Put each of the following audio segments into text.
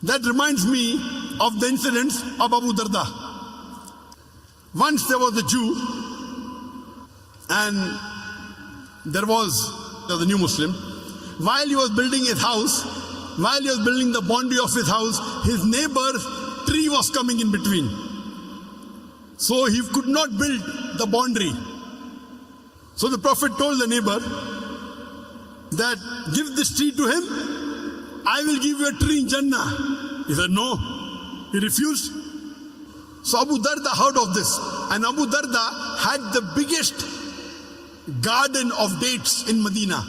That reminds me of the incidents of Abu Darda. Once there was a Jew, and there was a new Muslim. While he was building his house, while he was building the boundary of his house, his neighbor's tree was coming in between. So he could not build the boundary. So the Prophet told the neighbor that, give this tree to him, I will give you a tree in Jannah. He said no. He refused. So Abu Darda heard of this, and Abu Darda had the biggest garden of dates in Medina.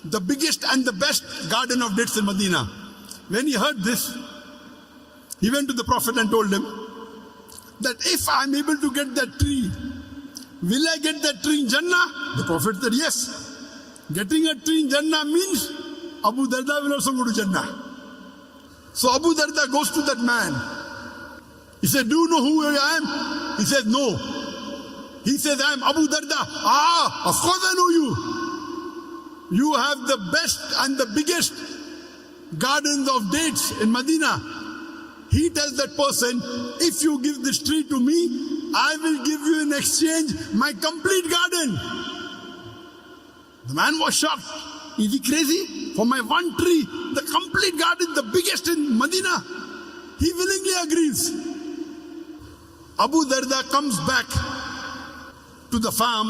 The biggest and the best garden of dates in Medina. When he heard this, he went to the Prophet and told him that if I am able to get that tree, will I get that tree in Jannah? The Prophet said yes. Getting a tree in Jannah means Abu Darda will also go to Jannah. So Abu Darda goes to that man. He said, do you know who I am? He said, no. He said, I am Abu Darda. Ah, of course I know you. You have the best and the biggest gardens of dates in Medina. He tells that person, if you give this tree to me, I will give you in exchange my complete garden. The man was shocked. Is he crazy? For my one tree, the complete garden, the biggest in Medina. He willingly agrees. Abu Darda comes back to the farm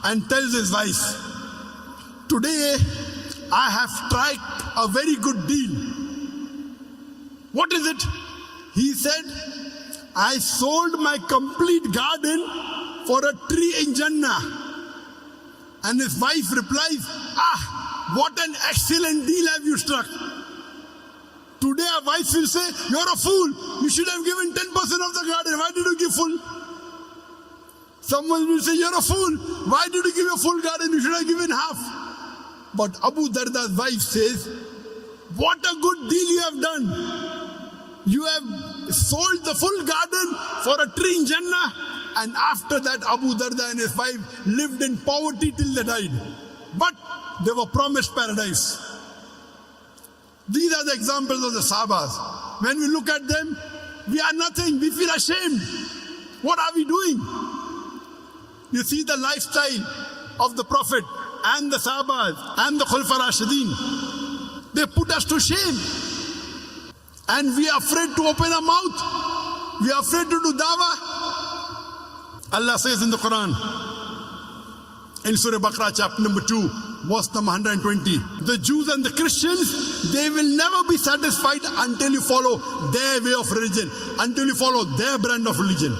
and tells his wife, today I have struck a very good deal. What is it? He said, I sold my complete garden for a tree in Jannah. And his wife replies, what an excellent deal have you struck. Today a wife will say, you're a fool. You should have given 10% of the garden. Why did you give full? Someone will say, you're a fool. Why did you give a full garden? You should have given half. But Abu Darda's wife says, what a good deal you have done. You have sold the full garden for a tree in Jannah. And after that, Abu Darda and his wife lived in poverty till they died. But they were promised paradise. These are the examples of the Sahabas. When we look at them, we are nothing. We feel ashamed. What are we doing? You see the lifestyle of the Prophet and the Sahabas and the Khulafa Rashidin. They put us to shame. And we are afraid to open our mouth. We are afraid to do dawah. Allah says in the Quran, in Surah Baqarah chapter number 2, verse number 120, the Jews and the Christians, they will never be satisfied until you follow their way of religion, until you follow their brand of religion.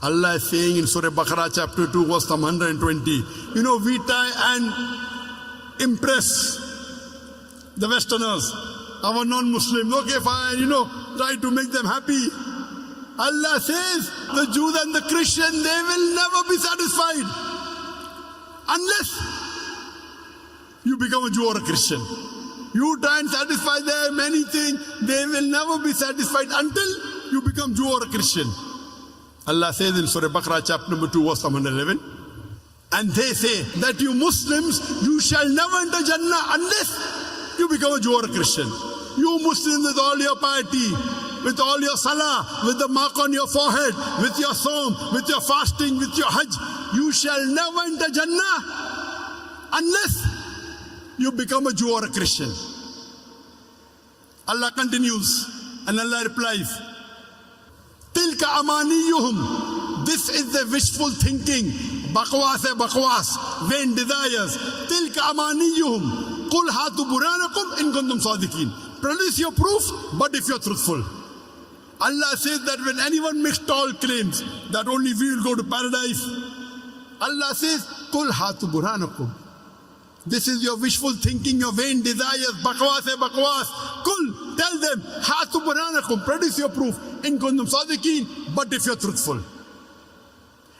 Allah is saying in Surah Baqarah chapter 2, verse number 120, you know, we try and impress the Westerners, our non-Muslims. Okay, fine, try to make them happy. Allah says, the Jews and the Christians, they will never be satisfied unless you become a Jew or a Christian. You try and satisfy them, anything, they will never be satisfied until you become Jew or a Christian. Allah says in Surah Baqarah chapter number 2, verse 111, and they say that you Muslims, you shall never enter Jannah unless you become a Jew or a Christian. You Muslims with all your piety, with all your salah, with the mark on your forehead, with your sawm, with your fasting, with your hajj, you shall never enter Jannah unless you become a Jew or a Christian. Allah continues and Allah replies, Tilka amaniyuhum. This is the wishful thinking. Bakwas hai bakwas, vain desires. Tilka amaniyuhum. Qul hatu buranakum in kuntum sadiqin. Produce your proof, but if you're truthful. Allah says that when anyone makes tall claims that only we will go to paradise, Allah says, Qul hatu burhanakum. This is your wishful thinking, your vain desires, bakwas hai bakwas. Qul, tell them, hatu burhanakum, produce your proof, in kuntum sadiqin, but if you're truthful.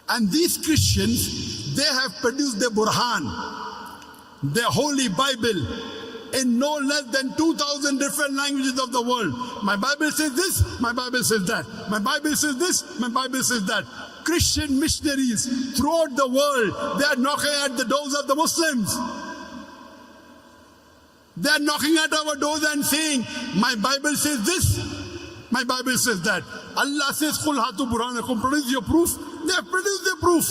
And these Christians, they have produced their burhan, their holy Bible, in no less than 2,000 different languages of the world. My Bible says this, my Bible says that. My Bible says this, my Bible says that. Christian missionaries throughout the world, they are knocking at the doors of the Muslims. They are knocking at our doors and saying, my Bible says this, my Bible says that. Allah says, Qul hatu burhanakum, produce your proof. They have produced their proof.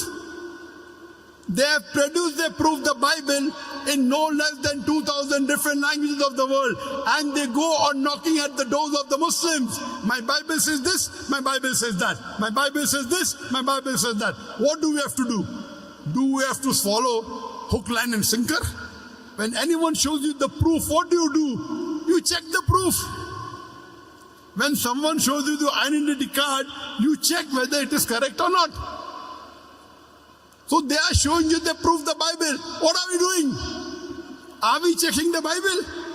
They have produced their proof, the Bible, in no less than 2,000 different languages of the world. And they go on knocking at the doors of the Muslims. My Bible says this, my Bible says that. My Bible says this, my Bible says that. What do we have to do? Do we have to follow hook, line and sinker? When anyone shows you the proof, what do? You check the proof. When someone shows you the identity card, you check whether it is correct or not. So they are showing you the proof, the Bible. What are we doing? Are we checking the Bible?